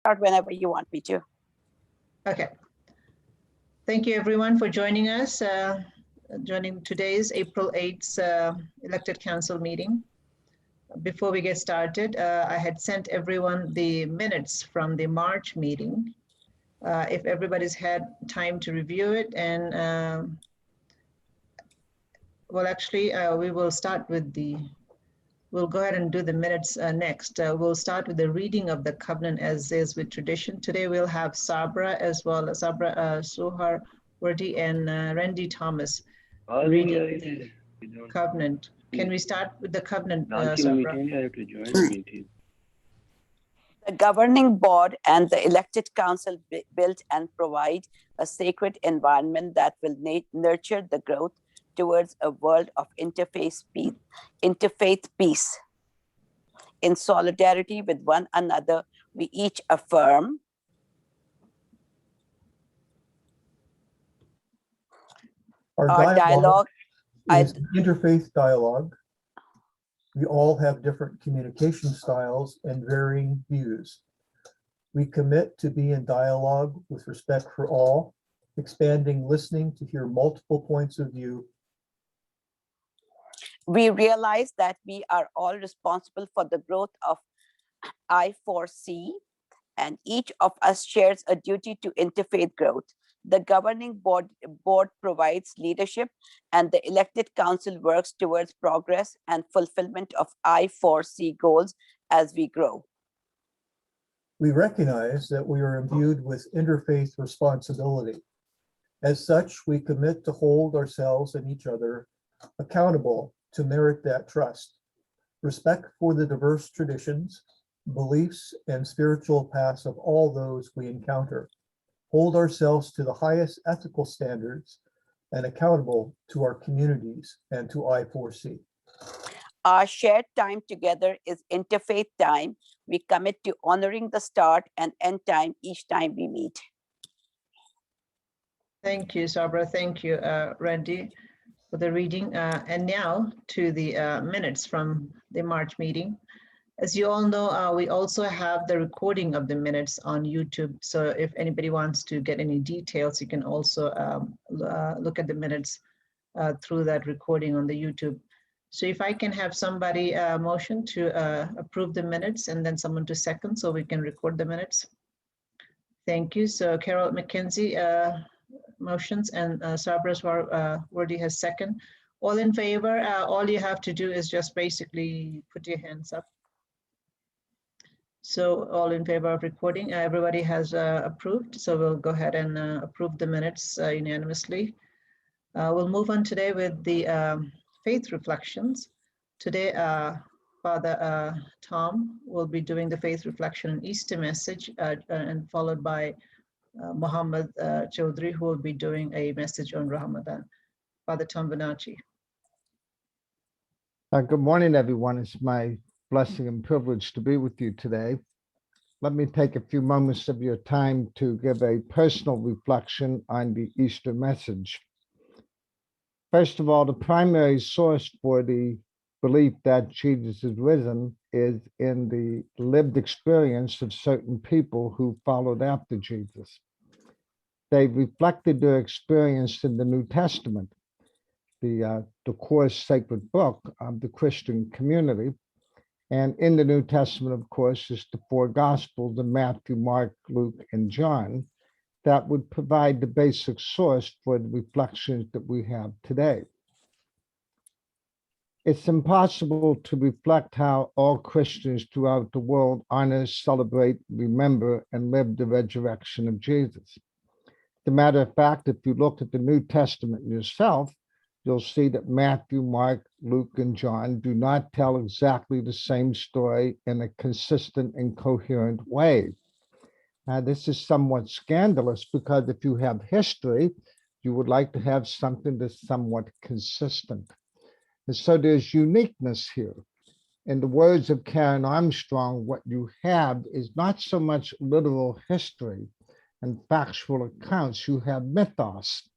Start whenever you want me to. Okay. Thank you everyone for joining us, joining today's April 8th elected council meeting. Before we get started, I had sent everyone the minutes from the March meeting. If everybody's had time to review it, and well, actually, we will start with we'll go ahead and do the minutes next. We'll start with the reading of the covenant as is with tradition. Today we'll have Sabra as well as Sabra Suharwardy and Randy Thomas reading the covenant. Can we start with the covenant, Sabra? The governing board and the elected council build and provide a sacred environment that will nurture the growth towards a world of interfaith peace. In solidarity with one another, we each affirm our dialogue is interfaith dialogue. We all have different communication styles and varying views. We commit to be in dialogue with respect for all, expanding listening to hear multiple points of view. We realize that we are all responsible for the growth of I4C, and each of us shares a duty to interfaith growth. The governing board provides leadership, and the elected council works towards progress and fulfillment of I4C goals as we grow. We recognize that we are imbued with interfaith responsibility. As such, we commit to hold ourselves and each other accountable to merit that trust. Respect for the diverse traditions, beliefs, and spiritual paths of all those we encounter. Hold ourselves to the highest ethical standards and accountable to our communities and to I4C. Our shared time together is interfaith time. We commit to honoring the start and end time each time we meet. Thank you, Sabra. Thank you, Randy, for the reading. And now to the minutes from the March meeting. As you all know, we also have the recording of the minutes on YouTube. So if anybody wants to get any details, you can also look at the minutes through that recording on the YouTube. So if I can have somebody motion to approve the minutes and then someone to second so we can record the minutes. Thank you. So Carol McKenzie motions and Sabra Suharwardy has second. All in favor, all you have to do is just basically put your hands up. So all in favor of recording, everybody has approved. So we'll go ahead and approve the minutes unanimously. We'll move on today with the faith reflections. Today, Father Tom will be doing the faith reflection and Easter message and followed by Mohammed Chaudry, who will be doing a message on Ramadan. Father Tom Bonacci. Good morning, everyone. It's my blessing and privilege to be with you today. Let me take a few moments of your time to give a personal reflection on the Easter message. First of all, the primary source for the belief that Jesus is risen is in the lived experience of certain people who followed after Jesus. They reflected their experience in the New Testament, the core sacred book of the Christian community. And in the New Testament, of course, is the four Gospels of Matthew, Mark, Luke, and John that would provide the basic source for the reflections that we have today. It's impossible to reflect how all Christians throughout the world honor, celebrate, remember, and live the resurrection of Jesus. As a matter of fact, if you look at the New Testament yourself, you'll see that Matthew, Mark, Luke, and John do not tell exactly the same story in a consistent and coherent way. This is somewhat scandalous because if you have history, you would like to have something that's somewhat consistent. And so there's uniqueness here. In the words of Karen Armstrong, what you have is not so much literal history and factual accounts, you have mythos.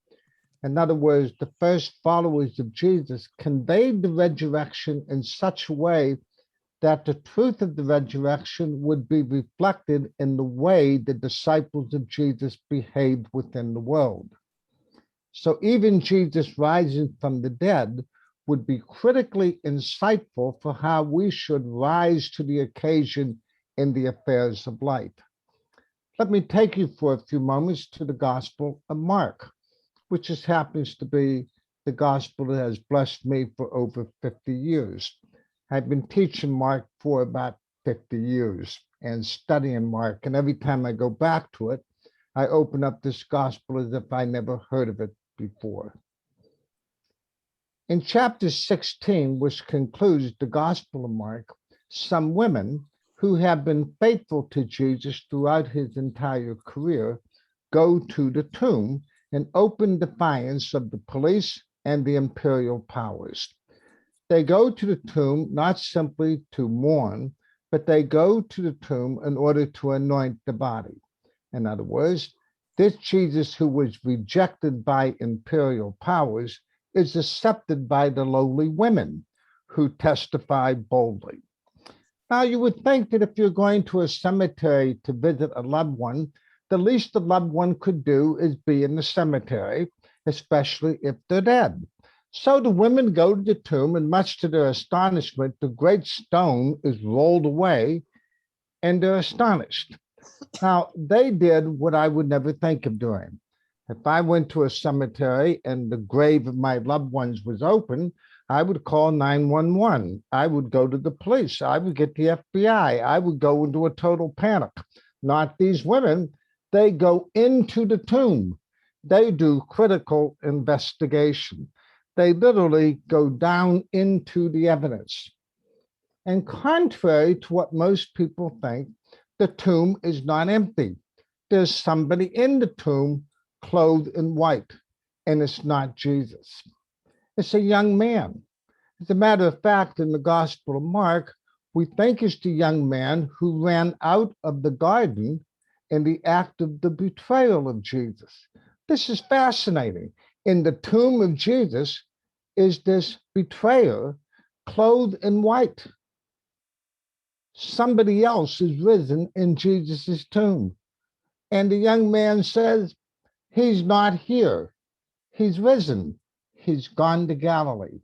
In other words, the first followers of Jesus conveyed the resurrection in such a way that the truth of the resurrection would be reflected in the way the disciples of Jesus behaved within the world. So even Jesus rising from the dead would be critically insightful for how we should rise to the occasion in the affairs of life. Let me take you for a few moments to the Gospel of Mark, which just happens to be the gospel that has blessed me for over 50 years. I've been teaching Mark for about 50 years and studying Mark, and every time I go back to it, I open up this gospel as if I never heard of it before. In chapter 16, which concludes the Gospel of Mark, some women who have been faithful to Jesus throughout his entire career go to the tomb in open defiance of the police and the imperial powers. They go to the tomb not simply to mourn, but they go to the tomb in order to anoint the body. In other words, this Jesus who was rejected by imperial powers is accepted by the lowly women who testify boldly. Now, you would think that if you're going to a cemetery to visit a loved one, the least the loved one could do is be in the cemetery, especially if they're dead. So the women go to the tomb, and much to their astonishment, the great stone is rolled away, and they're astonished. Now, they did what I would never think of doing. If I went to a cemetery and the grave of my loved ones was open, I would call 911. I would go to the police. I would get the FBI. I would go into a total panic. Not these women. They go into the tomb. They do critical investigation. They literally go down into the evidence. And contrary to what most people think, the tomb is not empty. There's somebody in the tomb clothed in white, and it's not Jesus. It's a young man. As a matter of fact, in the Gospel of Mark, we think it's the young man who ran out of the garden in the act of the betrayal of Jesus. This is fascinating. In the tomb of Jesus is this betrayer clothed in white. Somebody else is risen in Jesus's tomb. And the young man says, he's not here. He's risen. He's gone to Galilee.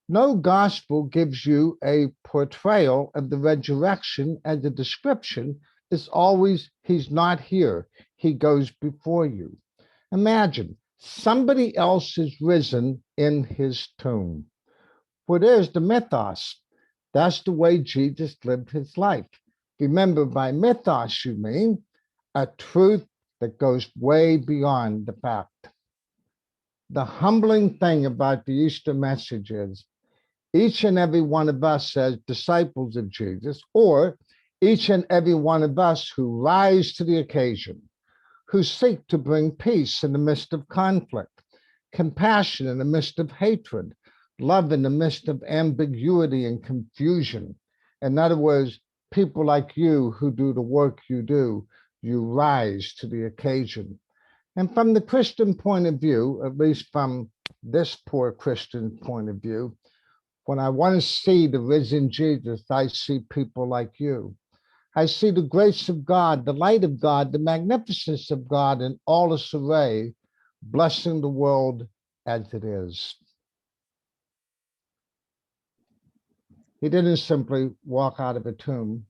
No gospel gives you a portrayal of the resurrection as a description. It's always, he's not here. He goes before you. Imagine, somebody else is risen in his tomb. Well, there's the mythos. That's the way Jesus lived his life. Remember, by mythos, you mean a truth that goes way beyond the fact. The humbling thing about the Easter message is each and every one of us as disciples of Jesus, or each and every one of us who rise to the occasion, who seek to bring peace in the midst of conflict, compassion in the midst of hatred, love in the midst of ambiguity and confusion. In other words, people like you who do the work you do, you rise to the occasion. And from the Christian point of view, at least from this poor Christian point of view, when I want to see the risen Jesus, I see people like you. I see the grace of God, the light of God, the magnificence of God in all its array, blessing the world as it is. He didn't simply walk out of a tomb.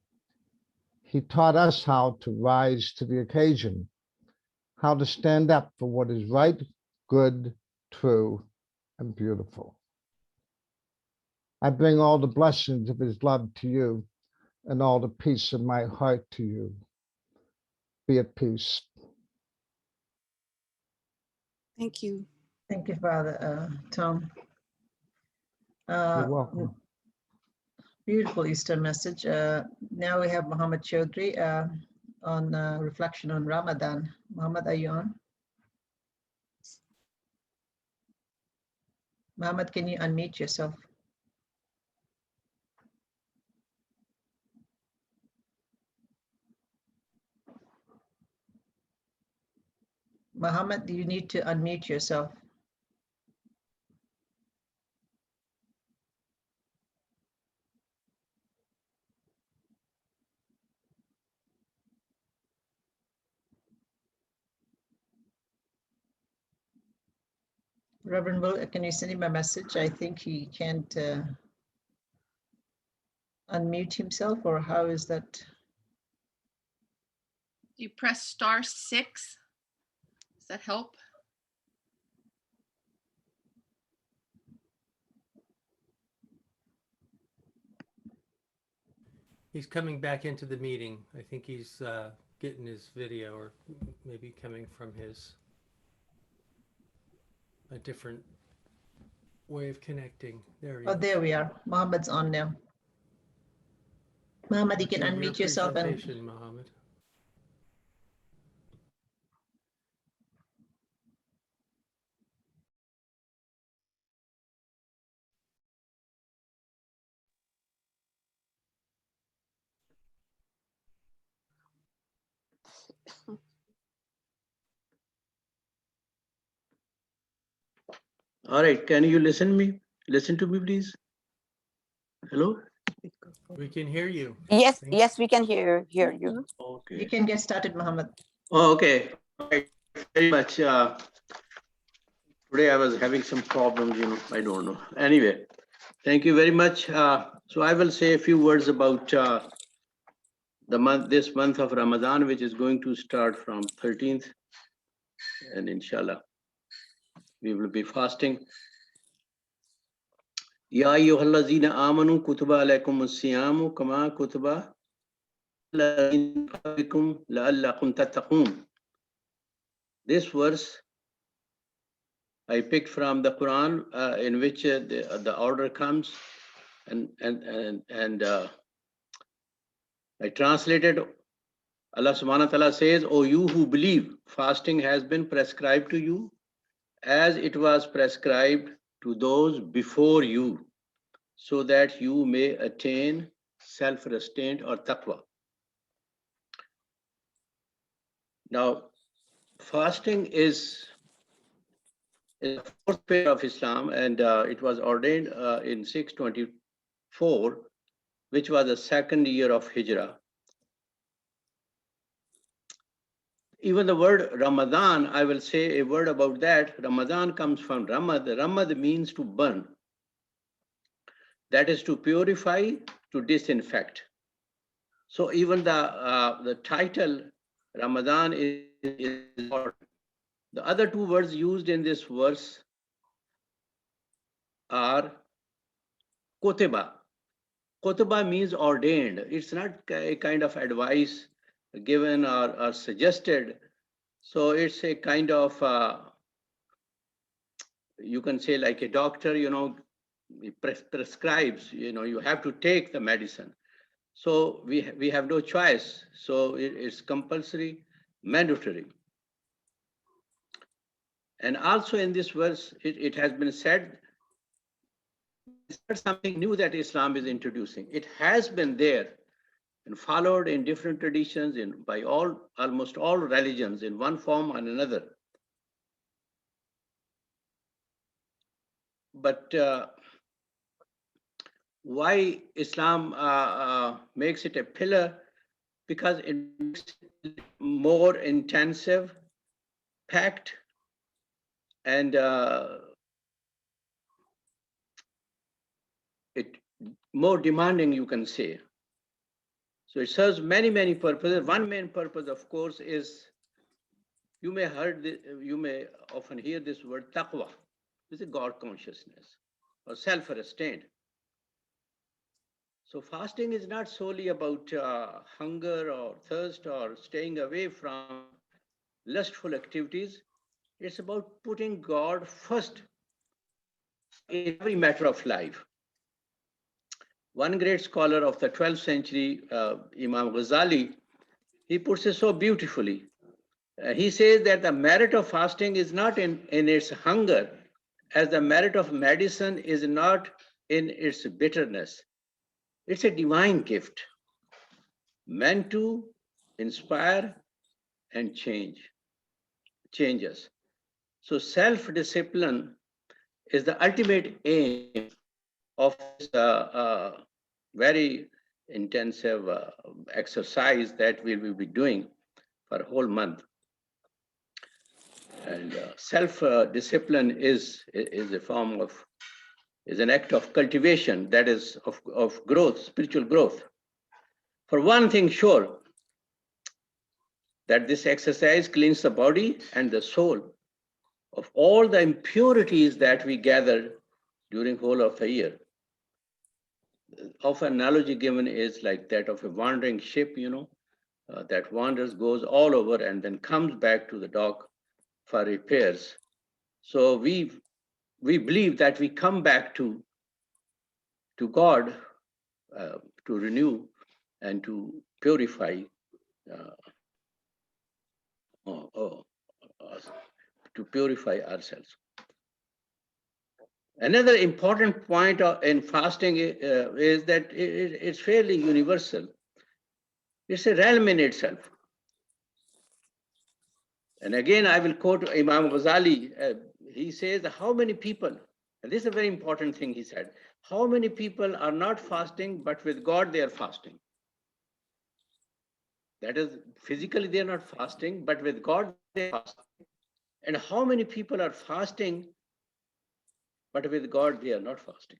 He taught us how to rise to the occasion, how to stand up for what is right, good, true, and beautiful. I bring all the blessings of his love to you and all the peace of my heart to you. Be at peace. Thank you. Thank you, Father Tom. You're welcome. Beautiful Easter message. Now we have Mohammed Chaudry on reflection on Ramadan. Mohammed, are you on? Mohammed, can you unmute yourself? Mohammed, do you need to unmute yourself? Reverend Will, can you send him a message? I think he can't unmute himself, or how is that? You press *6. Does that help? He's coming back into the meeting. I think he's getting his video, or maybe coming from a different way of connecting. There he Oh, is. there we are. Mohammed's on now. Mohammed, you can Much of your unmute yourself and presentation, Mohammed. All right, can you listen to me, please? Hello? We can hear you. Yes, Thank yes, we can hear you. you Okay. can get started, Mohammed. Oh, okay. Right. Very much. Today I was having some problems, I don't know. Anyway, thank you very much. So I will say a few words about this month of Ramadan, which is going to start from 13th, and inshallah, we will be fasting. Ya ayyuhallazina amanu kutiba alaykumus siyamu kama kutiba la'allakum tattaqun. This verse I picked from the Quran, in which the order comes, and I translated. Allah subhanahu wa ta'ala says, "O you who believe, fasting has been prescribed to you as it was prescribed to those before you, so that you may attain self-restraint or taqwa." Now, fasting is the fourth pillar of Islam, and it was ordained in 624, which was the second year of Hijrah. Even the word Ramadan, I will say a word about that. Ramadan comes from Ramad. Ramad means to burn. That is to purify, to disinfect. So even the title Ramadan is important. The other two words used in this verse are kutiba. Kutiba means ordained. It's not a kind of advice given or suggested. So it's a kind of, you can say like a doctor, he prescribes, you have to take the medicine. So we have no choice. So it's compulsory, mandatory. And also in this verse, it has been said, it's not something new that Islam is introducing. It has been there and followed in different traditions by almost all religions in one form or another. But why Islam makes it a pillar? Because it makes it more intensive, packed, and it more demanding, you can say. So it serves many, many purposes. One main purpose, of course, is you may often hear this word taqwa. This is God consciousness or self-restraint. So fasting is not solely about hunger or thirst or staying away from lustful activities. It's about putting God first in every matter of life. One great scholar of the 12th century, Imam Ghazali, he puts it so beautifully. He says that the merit of fasting is not in its hunger, as the merit of medicine is not in its bitterness. It's a divine gift meant to inspire and change us. So self-discipline is the ultimate aim of this very intensive exercise that we will be doing for a whole month. And self-discipline is a form of, is an act of cultivation, that is of growth, spiritual growth. For one thing sure, that this exercise cleans the body and the soul of all the impurities that we gather during whole of the year. Of analogy given is like that of a wandering ship, that wanders, goes all over and then comes back to the dock for repairs. So we believe that we come back to God to renew and to purify, ourselves. Another important point in fasting is that it's fairly universal. It's a realm in itself. And again, I will quote Imam Ghazali. He says, how many people, and this is a very important thing he said, how many people are not fasting, but with God they are fasting? That is, physically they are not fasting, but with God they are fasting. And how many people are fasting, but with God they are not fasting?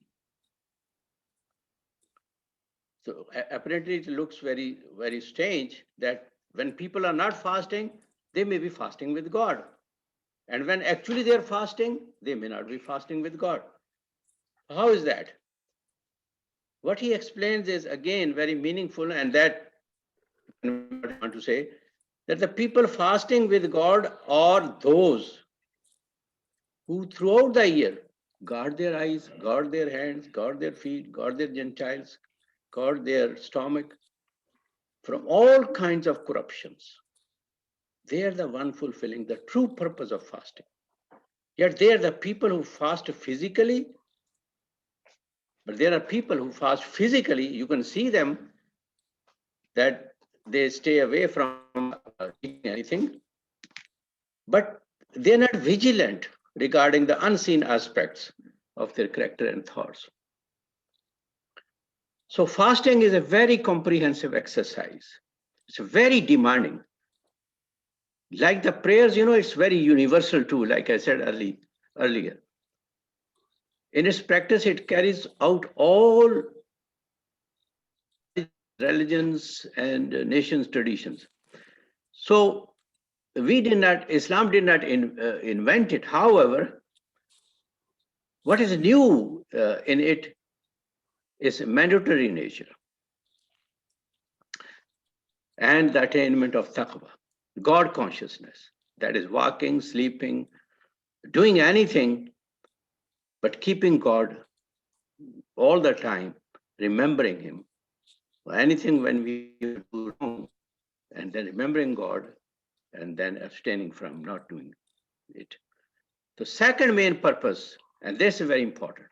So apparently it looks very, very strange that when people are not fasting, they may be fasting with God. And when actually they are fasting, they may not be fasting with God. How is that? What he explains is again very meaningful, and that I want to say that the people fasting with God are those who throughout the year guard their eyes, guard their hands, guard their feet, guard their genitals, guard their stomach from all kinds of corruptions. They are the one fulfilling the true purpose of fasting. Yet they are the people who fast physically, but there are people who fast physically. You can see them that they stay away from eating anything, but they're not vigilant regarding the unseen aspects of their character and thoughts. So fasting is a very comprehensive exercise. It's very demanding. Like the prayers, it's very universal too, like I said earlier. In its practice, it carries out all religions and nations' traditions. So Islam did not invent it. However, what is new in it is mandatory nature and the attainment of taqwa, God consciousness, that is walking, sleeping, doing anything, but keeping God all the time, remembering Him. Anything when we do wrong, and then remembering God, and then abstaining from not doing it. The second main purpose, and this is very important,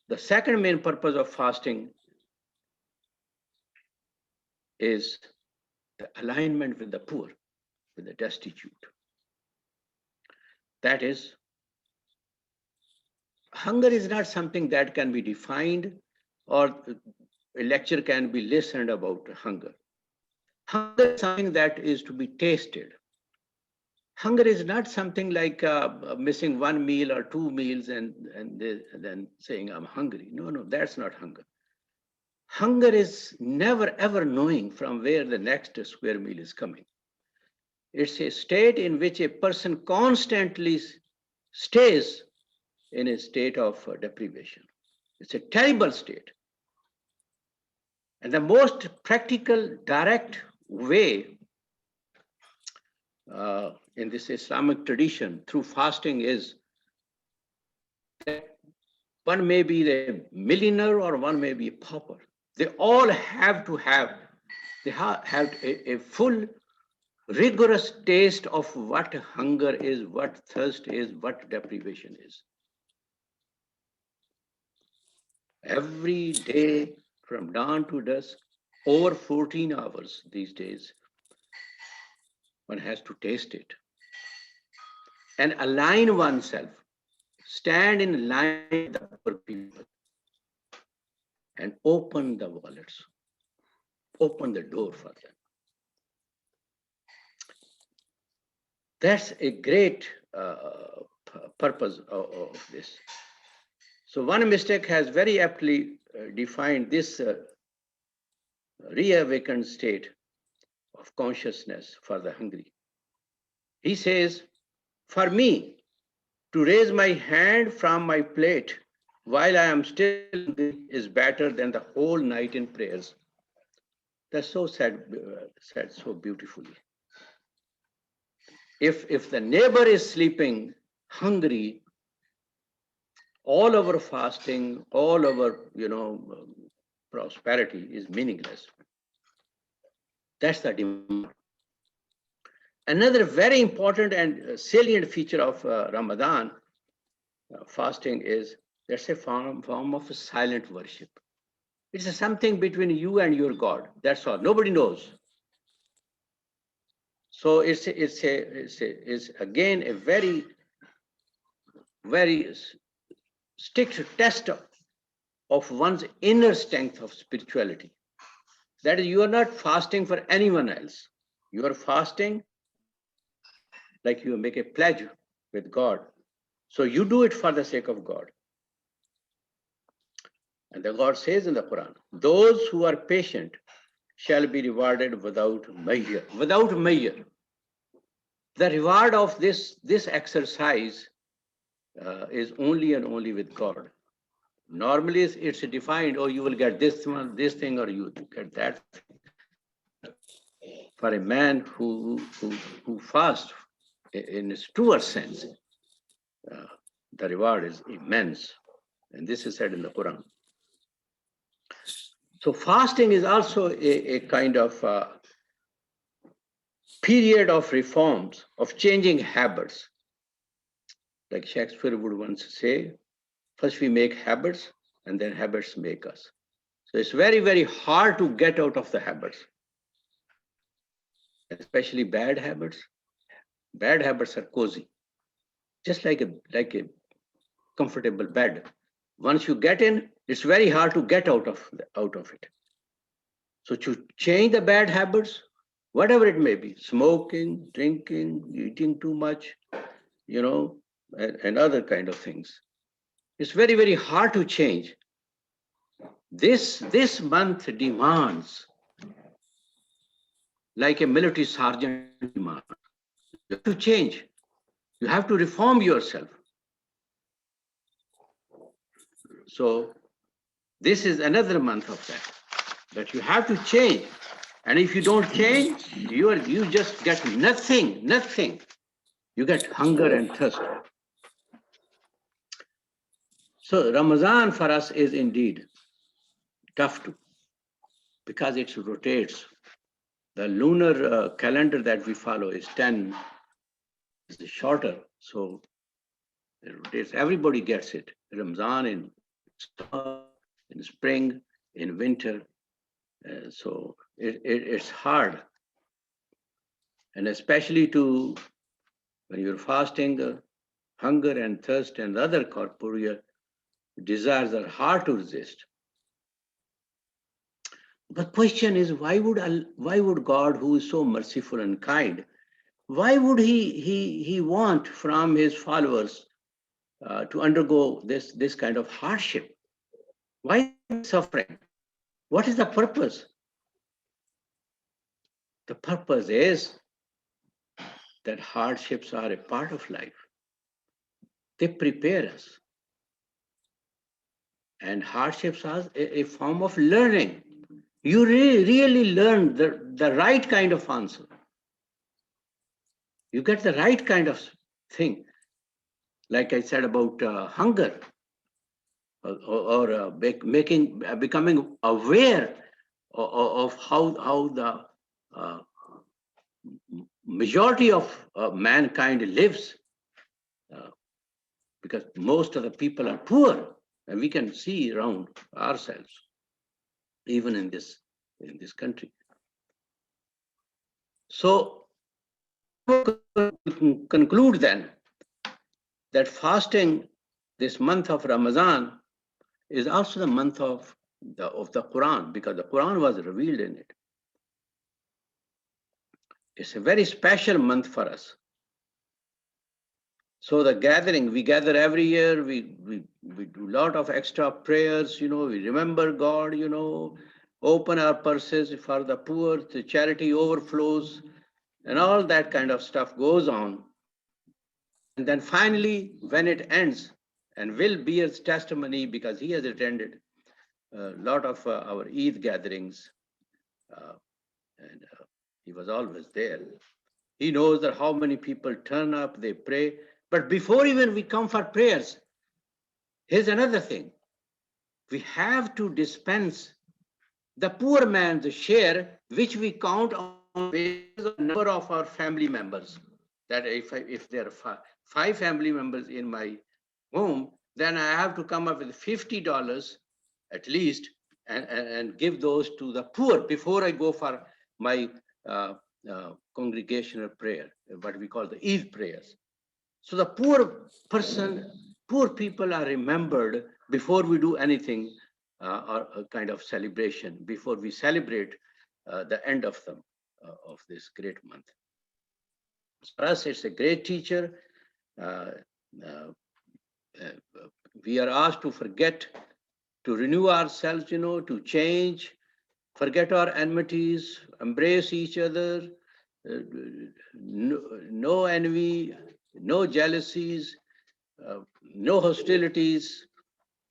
the second main purpose of fasting is the alignment with the poor, with the destitute. That is, hunger is not something that can be defined, or a lecture can be listened about hunger. Hunger is something that is to be tasted. Hunger is not something like missing one meal or two meals and then saying I'm hungry. No, that's not hunger. Hunger is never ever knowing from where the next square meal is coming. It's a state in which a person constantly stays in a state of deprivation. It's a terrible state. And the most practical, direct way in this Islamic tradition through fasting is that one may be a millionaire or one may be a pauper. They all have to have, a full, rigorous taste of what hunger is, what thirst is, what deprivation is. Every day from dawn to dusk, over 14 hours these days, one has to taste it and align oneself, stand in line with the poor people and open the wallets, open the door for them. That's a great purpose of this. So one mistake has very aptly defined this reawakened state of consciousness for the hungry. He says, for me, to raise my hand from my plate while I am still hungry is better than the whole night in prayers. That's so said so beautifully. If the neighbor is sleeping hungry, all our fasting, all our prosperity is meaningless. That's the demand. Another very important and salient feature of Ramadan fasting is that's a form of silent worship. It's something between you and your God. That's all. Nobody knows. So it's again a very, very strict test of one's inner strength of spirituality. That is, you are not fasting for anyone else. You are fasting like you make a pledge with God. So you do it for the sake of God. And the God says in the Quran, those who are patient shall be rewarded without measure. Without measure. The reward of this exercise is only and only with God. Normally it's defined, oh, you will get this one, this thing, or you get that. For a man who fasts in its truer sense, the reward is immense. And this is said in the Quran. So fasting is also a kind of period of reforms, of changing habits. Like Shakespeare would once say, first we make habits and then habits make us. So it's very, very hard to get out of the habits, especially bad habits. Bad habits are cozy, just like a comfortable bed. Once you get in, it's very hard to get out of it. So to change the bad habits, whatever it may be, smoking, drinking, eating too much, and other kind of things, it's very, very hard to change. This month demands, like a military sergeant demands, you have to change. You have to reform yourself. So this is another month of that you have to change. And if you don't change, you just get nothing. You get hunger and thirst. So Ramadan for us is indeed tough too, because it rotates. The lunar calendar that we follow is 10, is shorter, so it rotates. Everybody gets it. Ramadan in summer, in spring, in winter. So it's hard. And especially when you're fasting, hunger and thirst and other corporeal desires are hard to resist. But question is, why would God, who is so merciful and kind, why would he want from his followers to undergo this kind of hardship? Why suffering? What is the purpose? The purpose is that hardships are a part of life. They prepare us. And hardships are a form of learning. You really learn the right kind of answer. You get the right kind of thing. Like I said about hunger, or becoming aware of how the majority of mankind lives, because most of the people are poor, and we can see around ourselves, even in this country. So conclude then that fasting this month of Ramadan is also the month of the Quran, because the Quran was revealed in it. It's a very special month for us. So the gathering, we gather every year, we do a lot of extra prayers, we remember God, open our purses for the poor, the charity overflows, and all that kind of stuff goes on. And then finally, when it ends, and Will bears testimony because he has attended a lot of our Eid gatherings, and he was always there. He knows that how many people turn up, they pray. But before even we come for prayers, here's another thing. We have to dispense the poor man's share, which we count on the number of our family members. That if there are five family members in my home, then I have to come up with $50 at least and give those to the poor before I go for my congregational prayer, what we call the Eid prayers. So the poor people are remembered before we do anything or a kind of celebration, before we celebrate the end of this great month. For us, it's a great teacher. We are asked to forget, to renew ourselves, to change, forget our enmities, embrace each other, no envy, no jealousies, no hostilities.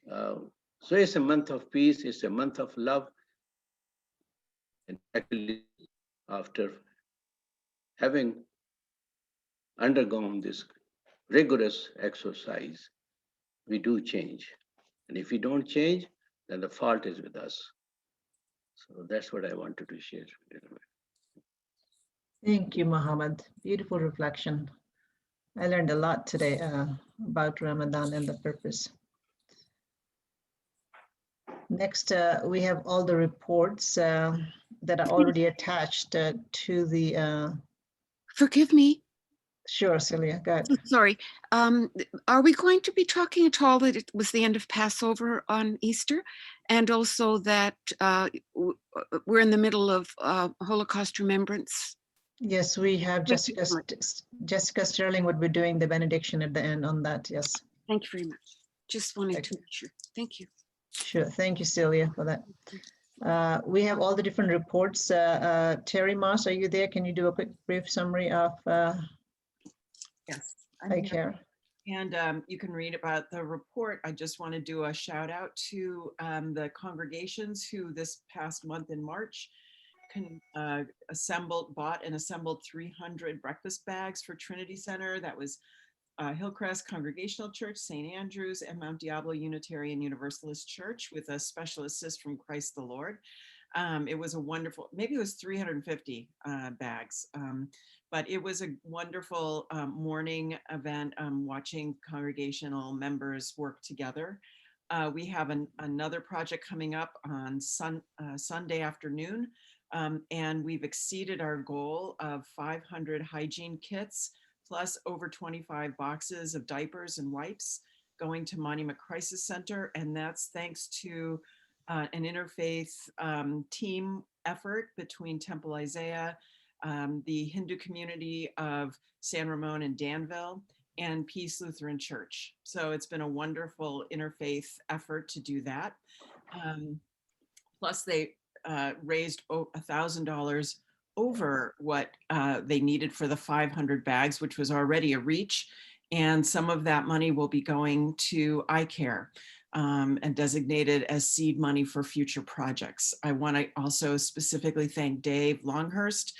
So it's a month of peace, it's a month of love. And actually, after having undergone this rigorous exercise, we do change. And if we don't change, then the fault is with us. So that's what I wanted to share. Thank you, Mohammed. Beautiful reflection. I learned a lot today about Ramadan and the purpose. Next, we have all the reports that are already attached to the. Forgive me. Sure, Celia, go ahead. Sorry. Are we going to be talking at all that it was the end of Passover on Easter? And also that we're in the middle of Holocaust Remembrance? Yes, we have Jessica Sterling would be doing the benediction at the end on that, yes. Thank you very much. Just wanted to make sure. Thank you. Sure, thank you, Celia, for that. We have all the different reports. Terry Moss, are you there? Can you do a quick brief summary of Yes, ICARE? And you can read about the report. I just want to do a shout out to the congregations who this past month in March bought and assembled 300 breakfast bags for Trinity Center. That was Hillcrest Congregational Church, St. Andrews, and Mount Diablo Unitarian Universalist Church with a special assist from Christ the Lord. It was a wonderful, maybe it was 350 bags, but it was a wonderful morning event watching congregational members work together. We have another project coming up on Sunday afternoon, and we've exceeded our goal of 500 hygiene kits, plus over 25 boxes of diapers and wipes going to Monument Crisis Center. And that's thanks to an interfaith team effort between Temple Isaiah, the Hindu community of San Ramon and Danville, and Peace Lutheran Church. So it's been a wonderful interfaith effort to do that. Plus they raised $1,000 over what they needed for the 500 bags, which was already a reach. And some of that money will be going to ICARE and designated as seed money for future projects. I want to also specifically thank Dave Longhurst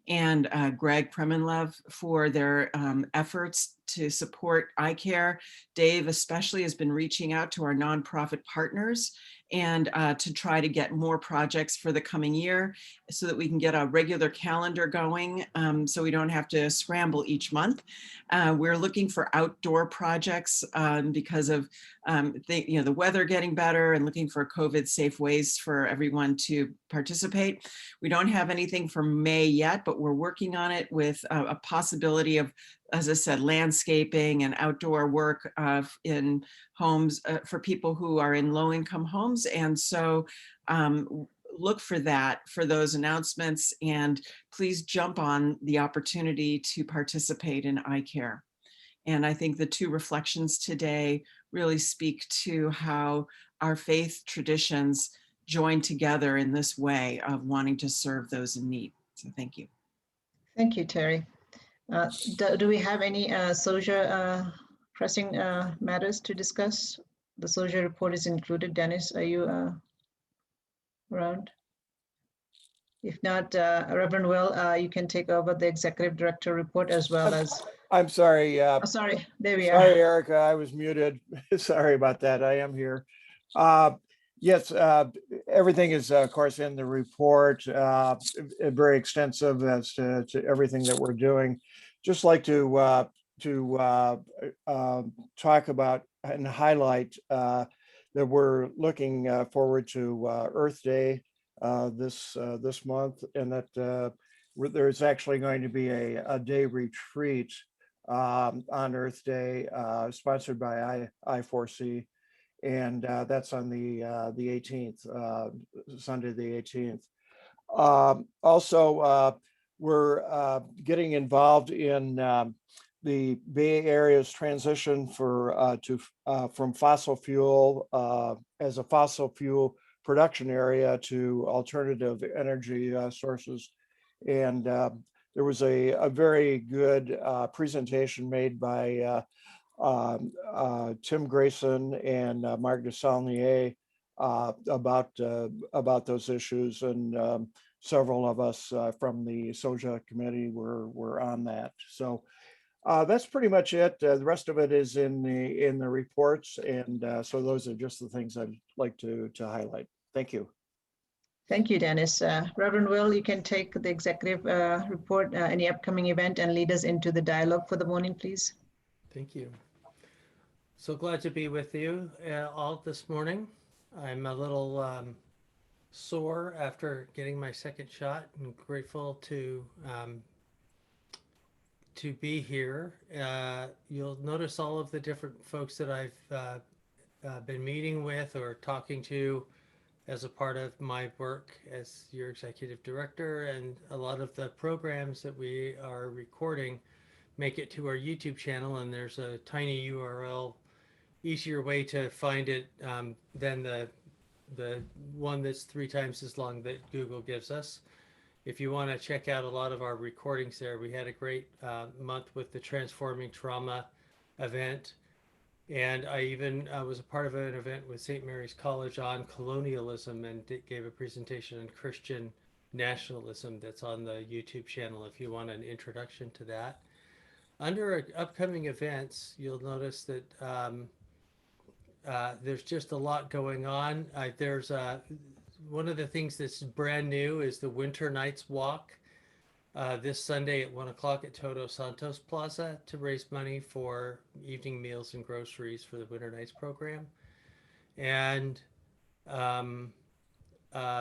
and Greg Premenlev for their efforts to support ICARE. Dave especially has been reaching out to our nonprofit partners and to try to get more projects for the coming year so that we can get a regular calendar going so we don't have to scramble each month. We're looking for outdoor projects because of the weather getting better and looking for COVID safe ways for everyone to participate. We don't have anything for May yet, but we're working on it with a possibility of, as I said, landscaping and outdoor work in homes for people who are in low-income homes. And so look for that, for those announcements, and please jump on the opportunity to participate in ICARE. And I think the two reflections today really speak to how our faith traditions join together in this way of wanting to serve those in need. So thank you. Thank you, Terry. Do we have any SOJA pressing matters to discuss? The SOJA report is included. Dennis, are you around? If not, Reverend Will, you can take over the executive director report as well as. I'm sorry. Oh, sorry, there we are. Sorry, Erica, I was muted. Sorry about that. I am here. Yes, everything is, of course, in the report, very extensive as to everything that we're doing. Just like to talk about and highlight that we're looking forward to Earth Day this month, and that there's actually going to be a day retreat on Earth Day, sponsored by I4C, and that's on the 18th, Sunday the 18th. Also, we're getting involved in the Bay Area's transition from fossil fuel as a fossil fuel production area to alternative energy sources, and there was a very good presentation made by Tim Grayson and Mark Desaulnier about those issues, and several of us from the SOJA committee were on that. So that's pretty much it. The rest of it is in the reports, and so those are just the things I'd like to highlight. Thank you. Thank you, Dennis. Reverend Will, you can take the executive report, any upcoming event, and lead us into the dialogue for the morning, please. Thank you. So glad to be with you all this morning. I'm a little sore after getting my second shot, and grateful to be here. You'll notice all of the different folks that I've been meeting with or talking to as a part of my work as your executive director, and a lot of the programs that we are recording make it to our YouTube channel, and there's a tiny URL, easier way to find it than the one that's 3 times as long that Google gives us. If you want to check out a lot of our recordings there, we had a great month with the Transforming Trauma event. And I even was a part of an event with St. Mary's College on colonialism, and gave a presentation on Christian nationalism that's on the YouTube channel if you want an introduction to that. Under upcoming events, you'll notice that there's just a lot going on. There's one of the things that's brand new is the Winter Nights Walk this Sunday at 1 o'clock at Todos Santos Plaza to raise money for evening meals and groceries for the Winter Nights program. And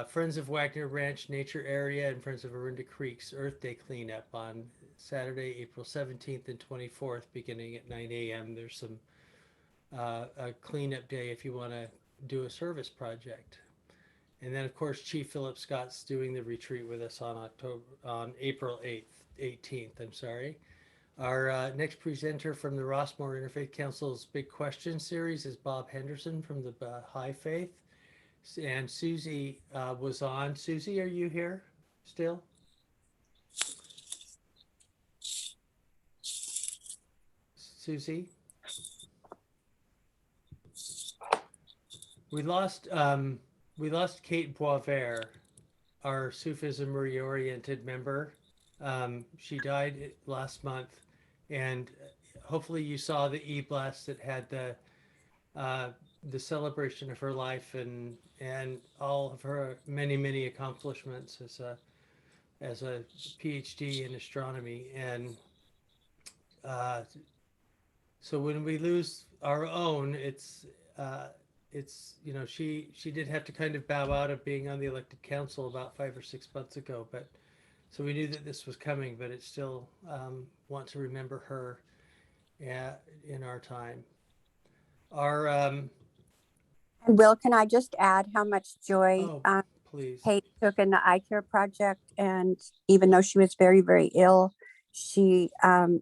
Friends of Wagner Ranch Nature Area and Friends of Arinda Creek's Earth Day cleanup on Saturday, April 17th and 24th, beginning at 9 a.m. There's some a cleanup day if you want to do a service project. And then, of course, Chief Philip Scott's doing the retreat with us on April 18th. I'm sorry. Our next presenter from the Rossmore Interfaith Council's Big Question series is Bob Henderson from the High Faith. And Susie was on. Susie, are you here still? Susie? We lost Kate Boisvert, our Sufism reoriented member. She died last month, and hopefully you saw the e-blast that had the celebration of her life and all of her many accomplishments as a PhD in astronomy. And so when we lose our own, it's you know, she did have to kind of bow out of being on the elected council about 5 or 6 months ago, but so we knew that this was coming, but it still want to remember her in our time. And Will, can I just add how much joy please. Kate took in the ICARE project, and even though she was very ill, she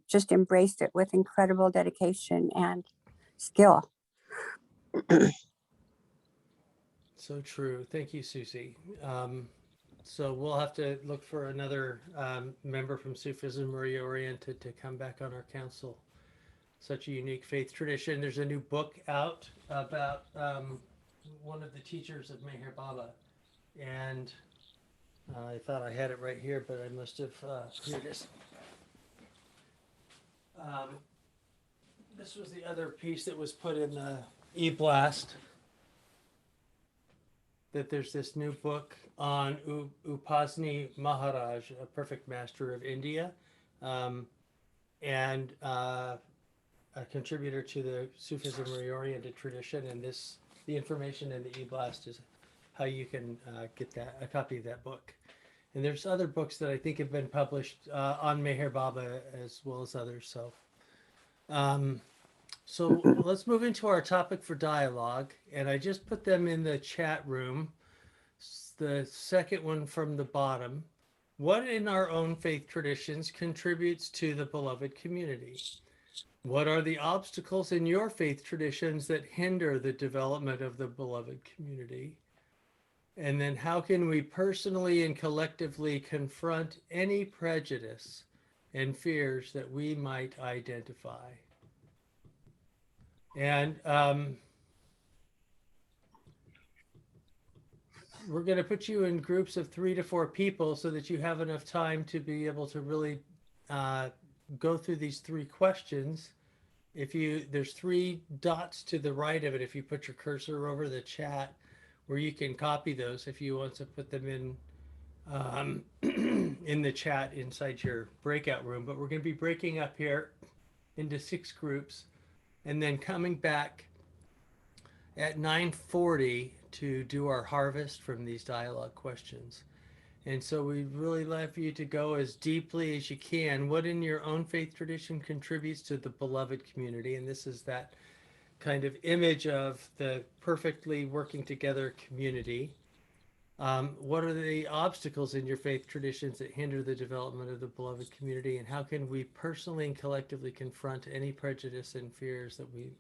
just embraced it with incredible dedication and skill. So true. Thank you, Susie. So we'll have to look for another member from Sufism Reoriented to come back on our council. Such a unique faith tradition. There's a new book out about one of the teachers of Meher Baba. And I thought I had it right here, but I must have, here it is. This was the other piece that was put in the e-blast. That there's this new book on Upasni Maharaj, a perfect master of India, and a contributor to the Sufism reoriented tradition. And this, the information in the e-blast is how you can get a copy of that book. And there's other books that I think have been published on Meher Baba as well as others. So let's move into our topic for dialogue. And I just put them in the chat room. The second one from the bottom. What in our own faith traditions contributes to the beloved community? What are the obstacles in your faith traditions that hinder the development of the beloved community? And then how can we personally and collectively confront any prejudice and fears that we might identify? And we're going to put you in groups of 3 to 4 people so that you have enough time to be able to really go through these 3 questions. There's 3 dots to the right of it. If you put your cursor over the chat, where you can copy those if you want to put them in in the chat inside your breakout room. But we're going to be breaking up here into 6 groups and then coming back at 9:40 to do our harvest from these dialogue questions. And so we'd really love you to go as deeply as you can. What in your own faith tradition contributes to the beloved community? And this is that kind of image of the perfectly working together community. What are the obstacles in your faith traditions that hinder the development of the beloved community? And how can we personally and collectively confront any prejudice and fears that we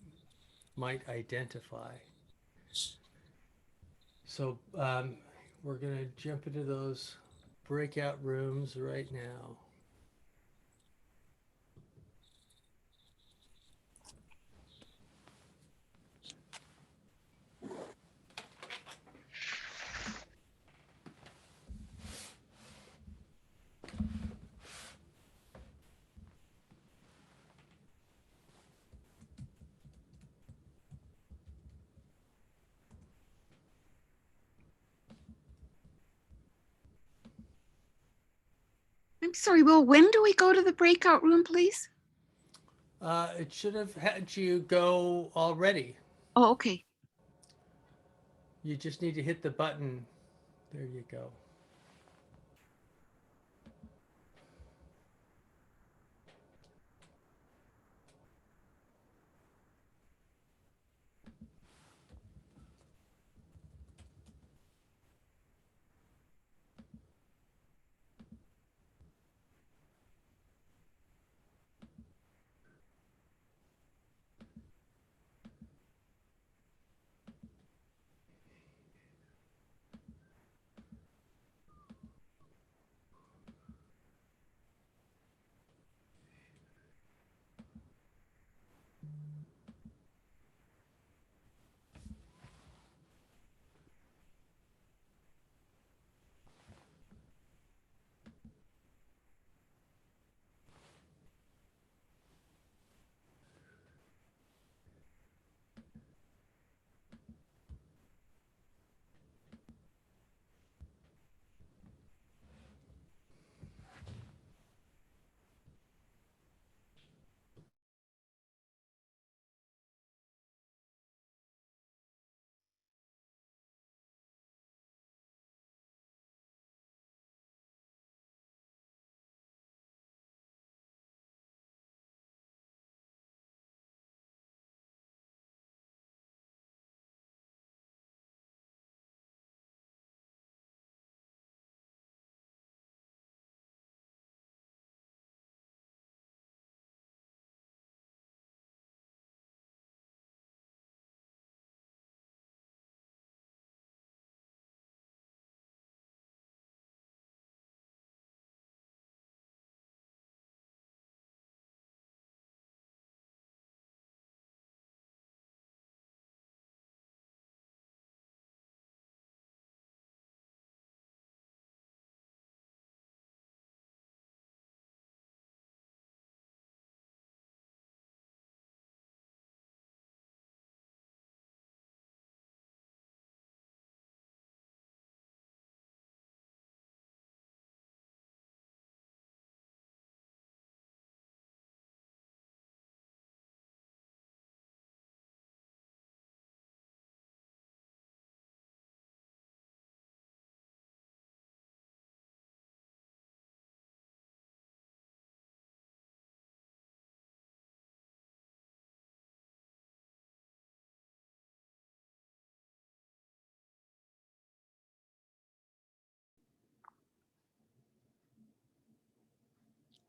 might identify? So we're going to jump into those breakout rooms right now. I'm sorry, Will, when do we go to the breakout room, please? It should have had you go already. Oh, okay. You just need to hit the button. There you go.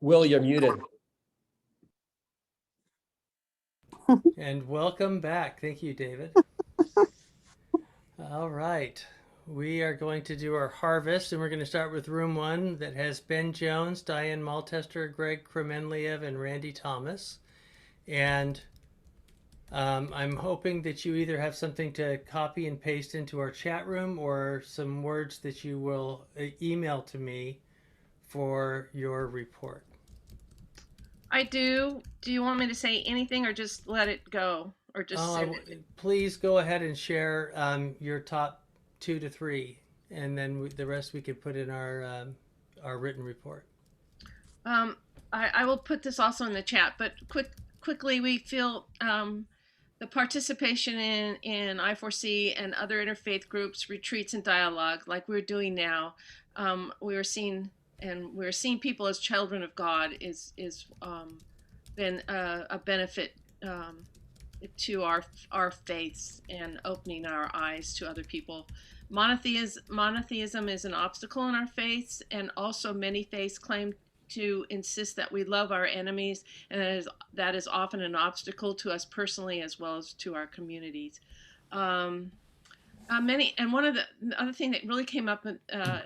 Will, you're muted. And welcome back. Thank you, David. All right. We are going to do our harvest, and we're going to start with room 1 that has Ben Jones, Diane Maltester, Greg Kremenliev, and Randy Thomas. And I'm hoping that you either have something to copy and paste into our chat room or some words that you will email to me for your report. I do. Do you want me to say anything or just let it go? Or just send it? Please go ahead and share your top 2 to 3, and then the rest we could put in our written report. I will put this also in the chat, but quickly, we feel the participation in I4C and other interfaith groups, retreats, and dialogue, like we're doing now. We're seeing people as children of God is been a benefit to our faiths and opening our eyes to other people. Monotheism is an obstacle in our faiths, and also many faiths claim to insist that we love our enemies, and that is often an obstacle to us personally as well as to our communities. And one of the other thing that really came up,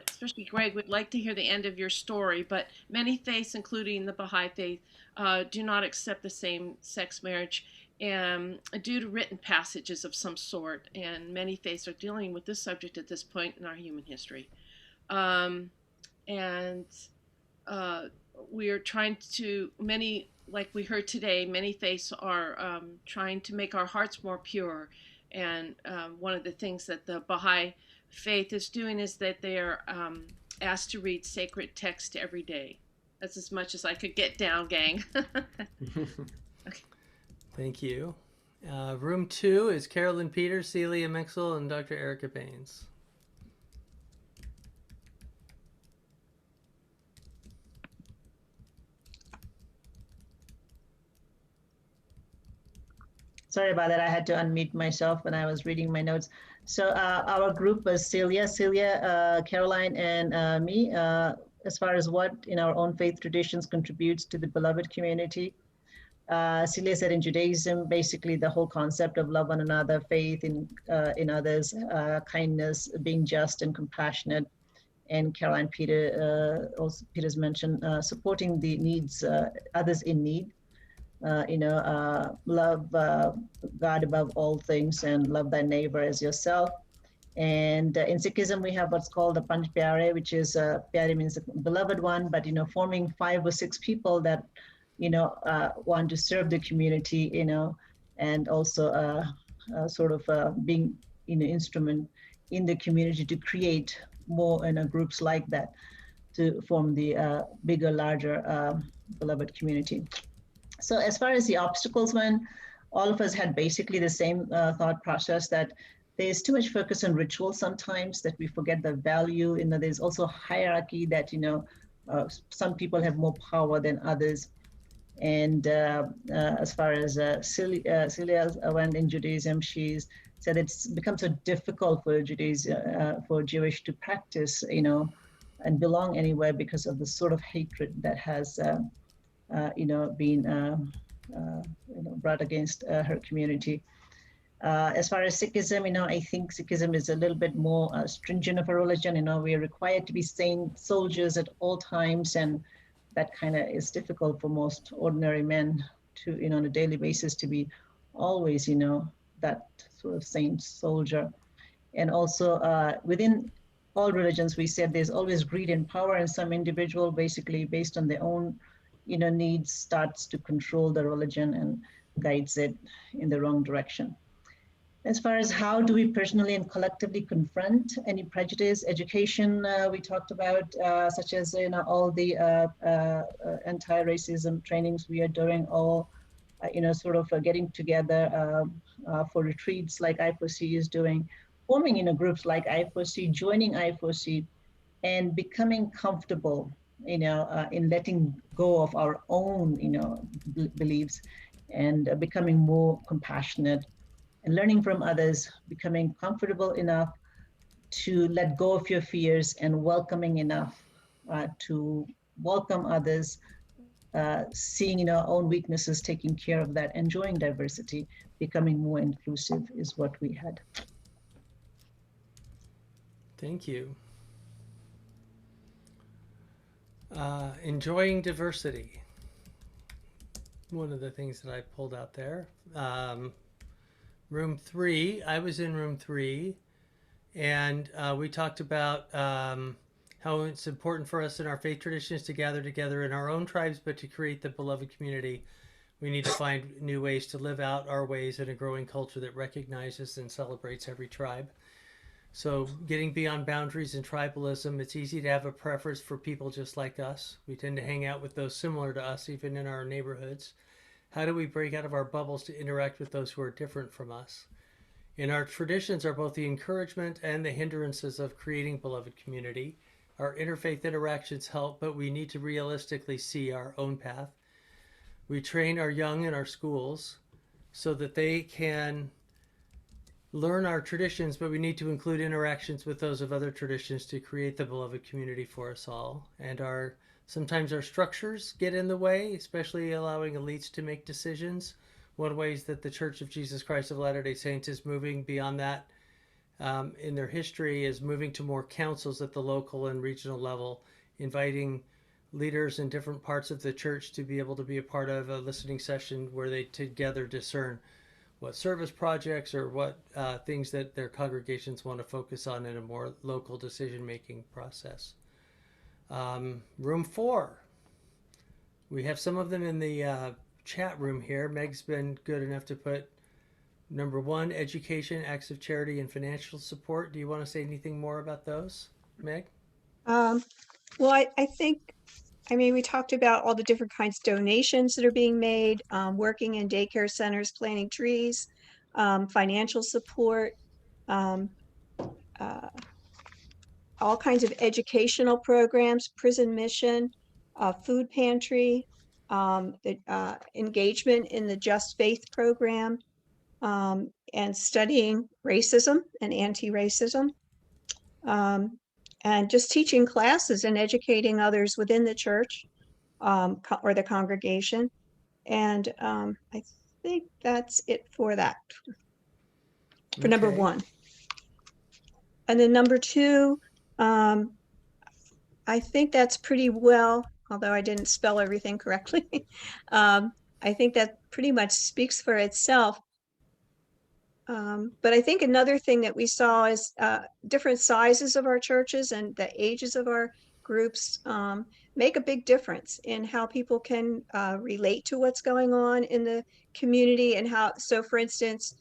especially Greg, would like to hear the end of your story, but many faiths, including the Baha'i faith, do not accept the same-sex marriage due to written passages of some sort, and many faiths are dealing with this subject at this point in our human history. We are trying to, like we heard today, many faiths are trying to make our hearts more pure. And one of the things that the Baha'i faith is doing is that they are asked to read sacred text every day. That's as much as I could get down, gang. Okay. Thank you. Room 2 is Carolyn Peters, Celia Mixel, and Dr. Erica Bains. Sorry about that. I had to unmute myself when I was reading my notes. So our group was Celia, Caroline, and me, as far as what in our own faith traditions contributes to the beloved community. Celia said in Judaism, basically the whole concept of love one another, faith in others, kindness, being just and compassionate. And Caroline Peters mentioned supporting the needs, others in need. Love God above all things and love thy neighbor as yourself. And in Sikhism, we have what's called the Panch Pyare, which is Pyare means beloved one, but forming 5 or 6 people that want to serve the community, and also being instrument in the community to create more groups like that to form the bigger, larger beloved community. So as far as the obstacles went, all of us had basically the same thought process that there's too much focus on ritual sometimes that we forget the value. There's also hierarchy that, some people have more power than others. And as far as Celia went in Judaism, she said it's become so difficult for Jewish to practice, and belong anywhere because of the sort of hatred that has been brought against her community. As far as Sikhism, I think Sikhism is a little bit more stringent of a religion. We are required to be saint soldiers at all times, and that kind of is difficult for most ordinary men to, on a daily basis, to be always, that sort of saint soldier. And also within all religions, we said there's always greed and power, and some individual, basically based on their own needs, starts to control the religion and guides it in the wrong direction. As far as how do we personally and collectively confront any prejudice, education we talked about, such as all the anti-racism trainings we are doing, all getting together for retreats like I4C is doing, forming groups like I4C, joining I4C, and becoming comfortable in letting go of our own beliefs, and becoming more compassionate, and learning from others, becoming comfortable enough to let go of your fears, and welcoming enough to welcome others seeing in our own weaknesses, taking care of that, enjoying diversity, becoming more inclusive is what we had. Thank you. Enjoying diversity. One of the things that I pulled out there. Room 3, I was in room 3, and we talked about how it's important for us in our faith traditions to gather together in our own tribes, but to create the beloved community. We need to find new ways to live out our ways in a growing culture that recognizes and celebrates every tribe. So getting beyond boundaries and tribalism, it's easy to have a preference for people just like us. We tend to hang out with those similar to us, even in our neighborhoods. How do we break out of our bubbles to interact with those who are different from us? In our traditions are both the encouragement and the hindrances of creating beloved community. Our interfaith interactions help, but we need to realistically see our own path. We train our young in our schools so that they can learn our traditions, but we need to include interactions with those of other traditions to create the beloved community for us all. And sometimes our structures get in the way, especially allowing elites to make decisions. One way is that the Church of Jesus Christ of Latter-day Saints is moving beyond that in their history, is moving to more councils at the local and regional level, inviting leaders in different parts of the church to be able to be a part of a listening session where they together discern what service projects or what things that their congregations want to focus on in a more local decision-making process. Room 4. We have some of them in the chat room here. Meg's been good enough to put number 1, education, acts of charity, and financial support. Do you want to say anything more about those, Meg? Well, I think, we talked about all the different kinds of donations that are being made, working in daycare centers, planting trees, financial support, all kinds of educational programs, prison mission, food pantry, engagement in the Just Faith program, and studying racism and anti-racism, and just teaching classes and educating others within the church or the congregation. And I think that's it for that, for number 1. And then number 2, I think that's pretty well, although I didn't spell everything correctly. I think that pretty much speaks for itself. But I think another thing that we saw is different sizes of our churches and the ages of our groups make a big difference in how people can relate to what's going on in the community, and how, so for instance,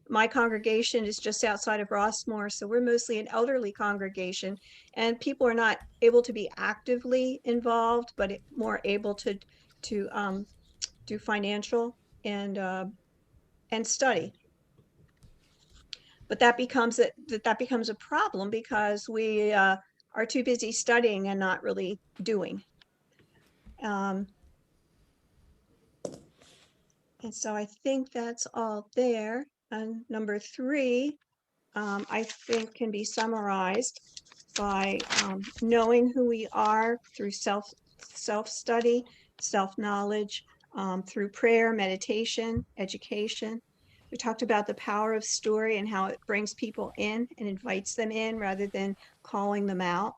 my congregation is just outside of Rossmore, so we're mostly an elderly congregation, and people are not able to be actively involved, but more able to do financial and study. But that becomes a problem because we are too busy studying and not really doing. And so I think that's all there. And number 3, I think can be summarized by knowing who we are through self-study, self-knowledge, through prayer, meditation, education. We talked about the power of story and how it brings people in and invites them in rather than calling them out.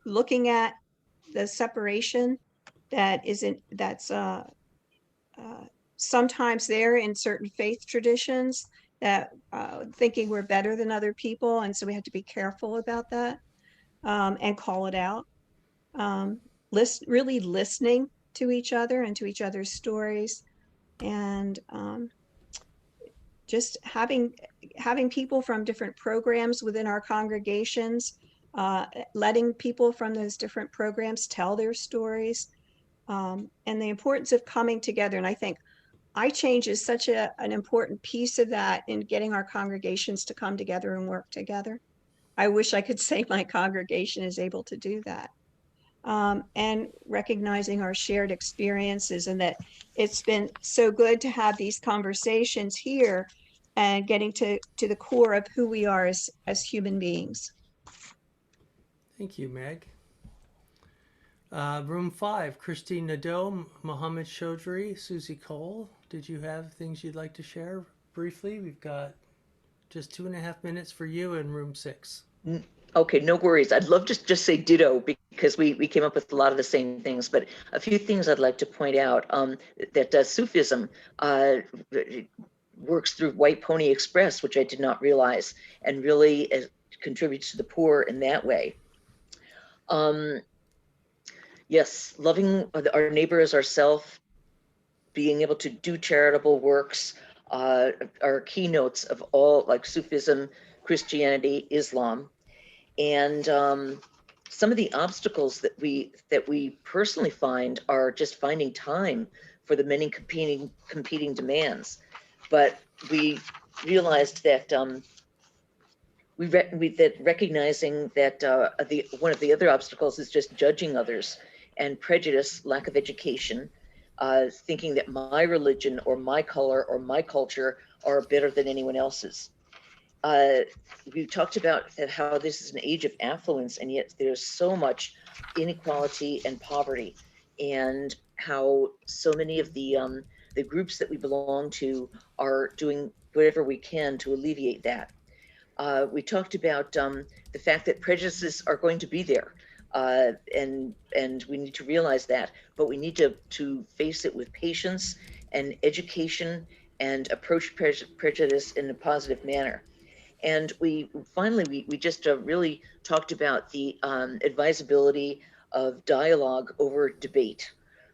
Looking at the separation that's sometimes there in certain faith traditions, that thinking we're better than other people, and so we have to be careful about that and call it out. Really listening to each other and to each other's stories, and just having people from different programs within our congregations, letting people from those different programs tell their stories, and the importance of coming together. And I think iChange is such an important piece of that in getting our congregations to come together and work together. I wish I could say my congregation is able to do that. And recognizing our shared experiences, and that it's been so good to have these conversations here and getting to the core of who we are as human beings. Thank you, Meg. Room 5, Christine Nadeau, Mohammed Chaudry, Susie Cole. Did you have things you'd like to share briefly? We've got just 2.5 minutes for you in room 6. Okay, no worries. I'd love to just say ditto because we came up with a lot of the same things, but a few things I'd like to point out, that Sufism works through White Pony Express, which I did not realize, and really contributes to the poor in that way. Yes, loving our neighbor as ourselves, being able to do charitable works, are keynotes of all, like Sufism, Christianity, Islam. And some of the obstacles that we personally find are just finding time for the many competing demands. But we realized that recognizing that one of the other obstacles is just judging others, and prejudice, lack of education, thinking that my religion or my color or my culture are better than anyone else's. We talked about how this is an age of affluence, and yet there's so much inequality and poverty, and how so many of the groups that we belong to are doing whatever we can to alleviate that. We talked about the fact that prejudices are going to be there, and we need to realize that, but we need to face it with patience and education and approach prejudice in a positive manner. And we finally just really talked about the advisability of dialogue over debate,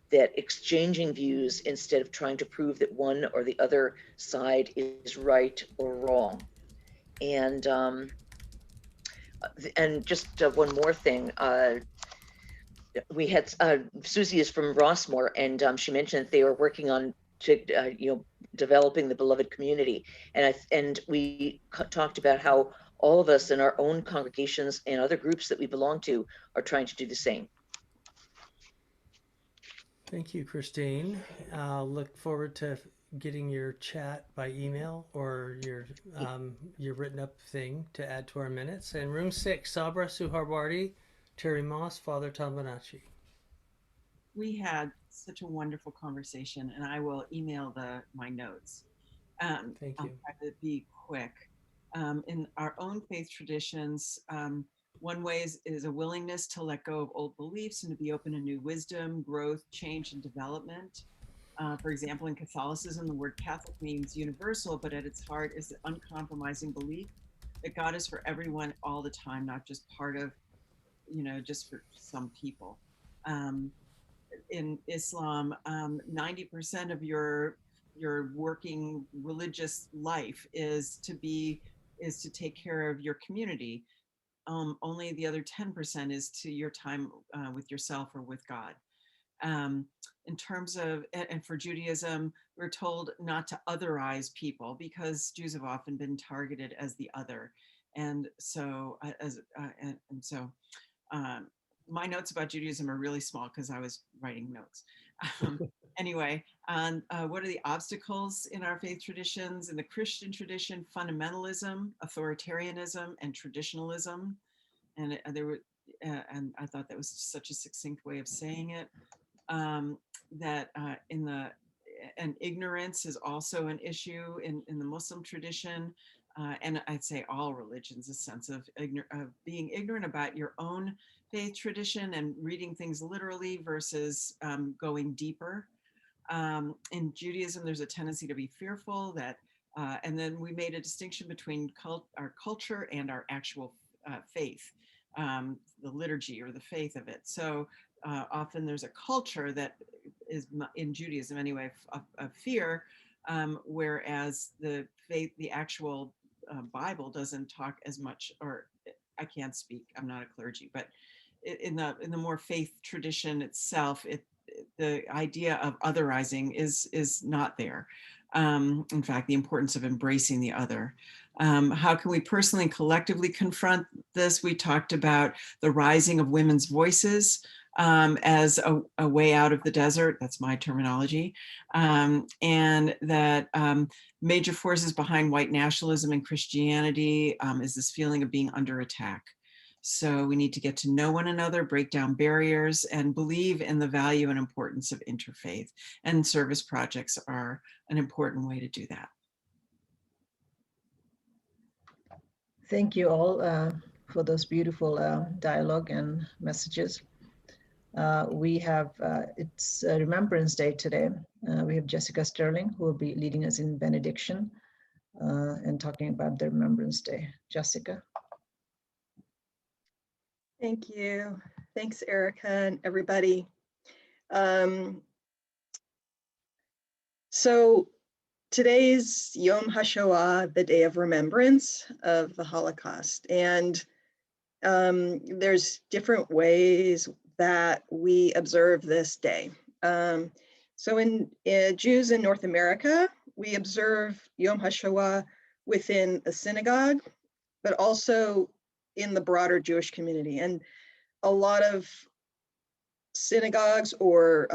that exchanging views instead of trying to prove that one or the other side is right or wrong. And just one more thing. We had Susie is from Rossmore, and she mentioned that they were working on developing the beloved community, and we talked about how all of us in our own congregations and other groups that we belong to are trying to do the same. Thank you, Christine. I'll look forward to getting your chat by email or your written up thing to add to our minutes. And room 6, Sabra Suharwardy, Terry Moss, Father Tom Bonacci. We had such a wonderful conversation, and I will email my notes. Thank you. I'll try to be quick. In our own faith traditions, one way is a willingness to let go of old beliefs and to be open to new wisdom, growth, change, and development. For example, in Catholicism, the word Catholic means universal, but at its heart is the uncompromising belief that God is for everyone all the time, not just part of, just for some people. In Islam, 90% of your working religious life is to take care of your community. Only the other 10% is to your time with yourself or with God. In terms of, and for Judaism, we're told not to otherize people because Jews have often been targeted as the other. And so, my notes about Judaism are really small because I was writing notes. Anyway, what are the obstacles in our faith traditions? In the Christian tradition, fundamentalism, authoritarianism, and traditionalism. And and I thought that was such a succinct way of saying it. And ignorance is also an issue in the Muslim tradition. And I'd say all religions, a sense of being ignorant about your own faith tradition and reading things literally versus going deeper. In Judaism, there's a tendency to be fearful that, and then we made a distinction between our culture and our actual faith, the liturgy or the faith of it. So often there's a culture that is, in Judaism anyway, of fear, whereas the faith, the actual Bible doesn't talk as much, or I can't speak, I'm not a clergy, but in the more faith tradition itself, the idea of otherizing is not there. In fact, the importance of embracing the other. How can we personally and collectively confront this? We talked about the rising of women's voices as a way out of the desert. That's my terminology. And that major forces behind white nationalism and Christianity is this feeling of being under attack. So we need to get to know one another, break down barriers, and believe in the value and importance of interfaith. And service projects are an important way to do that. Thank you all for those beautiful dialogue and messages. We have, it's Remembrance Day today. We have Jessica Sterling, who will be leading us in benediction and talking about the Remembrance Day. Jessica. Thank you. Thanks, Erica and everybody. So today's Yom HaShoah, the Day of Remembrance of the Holocaust. And there's different ways that we observe this day. So in Jews in North America, we observe Yom HaShoah within a synagogue, but also in the broader Jewish community. And a lot of synagogues or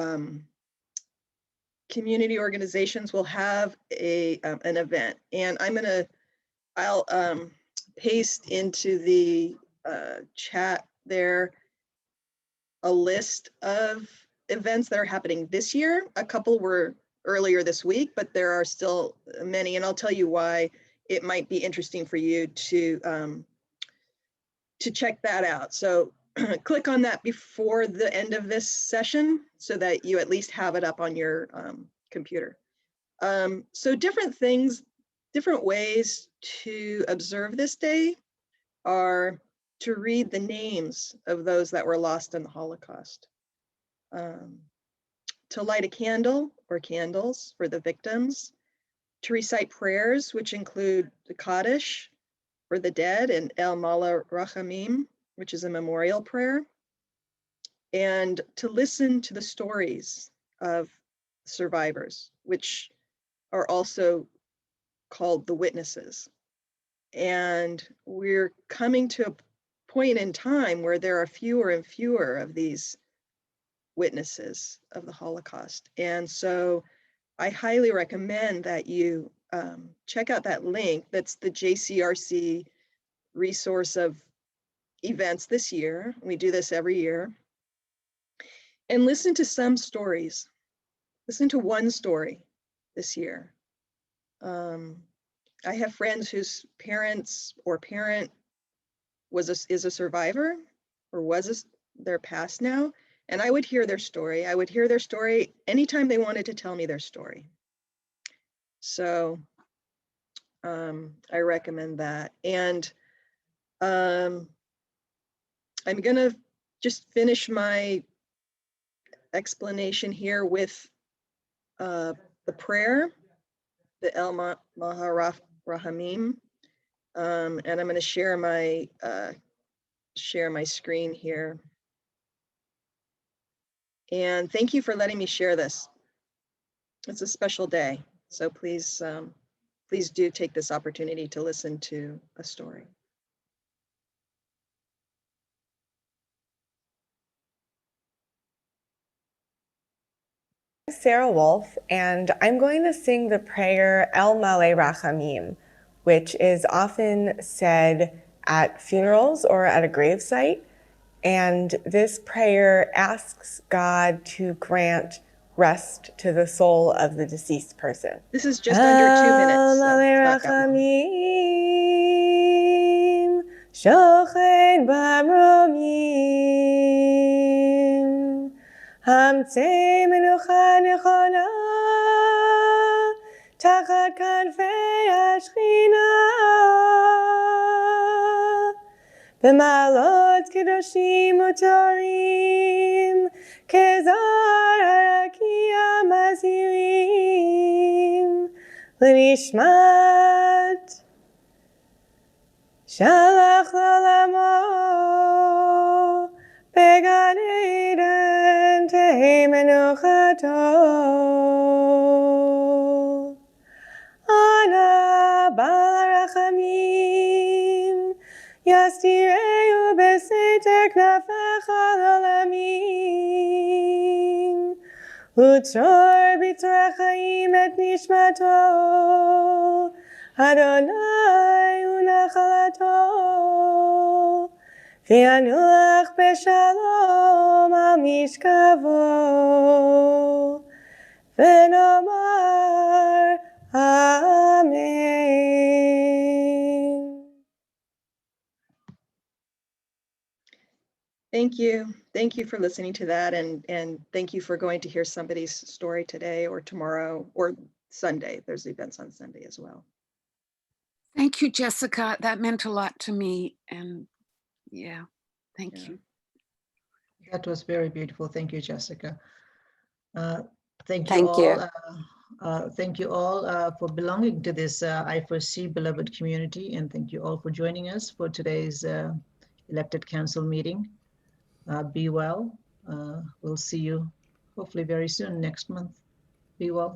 community organizations will have an event. And I'll paste into the chat there a list of events that are happening this year. A couple were earlier this week, but there are still many, and I'll tell you why it might be interesting for you to check that out. So click on that before the end of this session so that you at least have it up on your computer. So different things, different ways to observe this day are to read the names of those that were lost in the Holocaust, to light a candle or candles for the victims, to recite prayers, which include the Kaddish for the dead and El Mala Rachamim, which is a memorial prayer, and to listen to the stories of survivors, which are also called the witnesses. And we're coming to a point in time where there are fewer and fewer of these witnesses of the Holocaust. And so I highly recommend that you check out that link. That's the JCRC resource of events this year. We do this every year. And listen to some stories. Listen to one story this year. I have friends whose parents or parent is a survivor or they're passed now. And I would hear their story. I would hear their story anytime they wanted to tell me their story. So I recommend that. And I'm gonna just finish my explanation here with the prayer, the El Maharahamim, and I'm going to share my screen here. And thank you for letting me share this. It's a special day, so please, please do take this opportunity to listen to a story. Sarah Wolf, and I'm going to sing the prayer El Malei Rachamim, which is often said at funerals or at a gravesite. And this prayer asks God to grant rest to the soul of the deceased person. This is just under 2 minutes. So it's not that long. המצא מנוחה נכונה תחת כנפי השכינה במעלות קדושים וטהורים כזוהר הרקיע מזהירים לנשמת שלח לעולמו בגן עדן תהי מנוחתו. אנא בעל הרחמים, יסתירהו בסתר כנפיך לעולמים, וצור בצורך חיים את נשמתו, אדוני הוא נחלתו, וינוח בשלום על משכבו, ונאמר אמן. Thank you. Thank you for listening to that. And thank you for going to hear somebody's story today or tomorrow or Sunday. There's events on Sunday as well. Thank you, Jessica. That meant a lot to me. And yeah, thank you. That was very beautiful. Thank you, Jessica. Thank you Thank all. you. Thank you all for belonging to this I4C beloved community, and thank you all for joining us for today's elected council meeting. Be well. We'll see you hopefully very soon next month. Be well.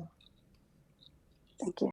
Thank you.